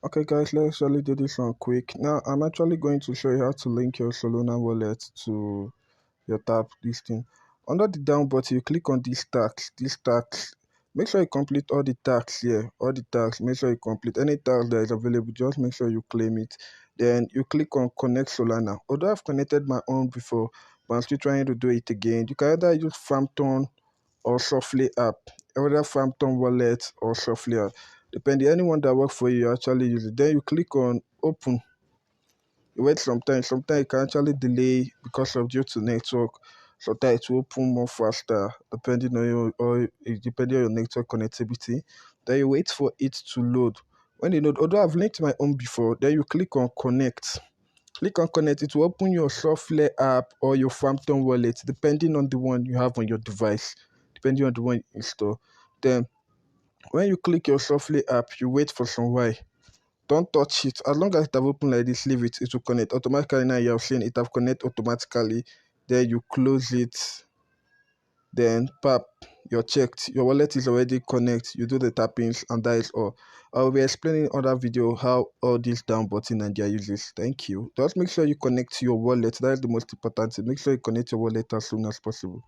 Okay guys, let's actually do this one quick. Now I'm actually going to show you how to link your Solana wallet to your tap this thing. Under the down button, you click on these tags. Make sure you complete all the tags here. All the tags, make sure you complete any tags that is available, just make sure you claim it. Then you click on connect Solana. Although I've connected my own before, but I'm still trying to do it again. You can either use Phantom or Softly app, either Phantom Wallet or Softly app. Depending anyone that works for you, you actually use it. Then you click on open. You wait sometimes it can actually delay because of due to network. Sometimes it will open more faster depending on your network connectivity. Then you wait for it to load. When you load, although I've linked my own before, then you click on connect. Click on connect, it will open your software app or your Phantom wallet, depending on the one you have on your device, depending on the one you install. Then when you click your software app, you wait for some while. Don't touch it. As long as it have opened like this, leave it. It will connect automatically. Now you have seen it have connect automatically. Then you close it. Then pap, you're checked. Your wallet is already connect. You do the tappings and that is all. I'll be explaining other video how all these down button and their uses. Thank you. Just make sure you connect to your wallet. That is the most important thing. Make sure you connect your wallet as soon as possible.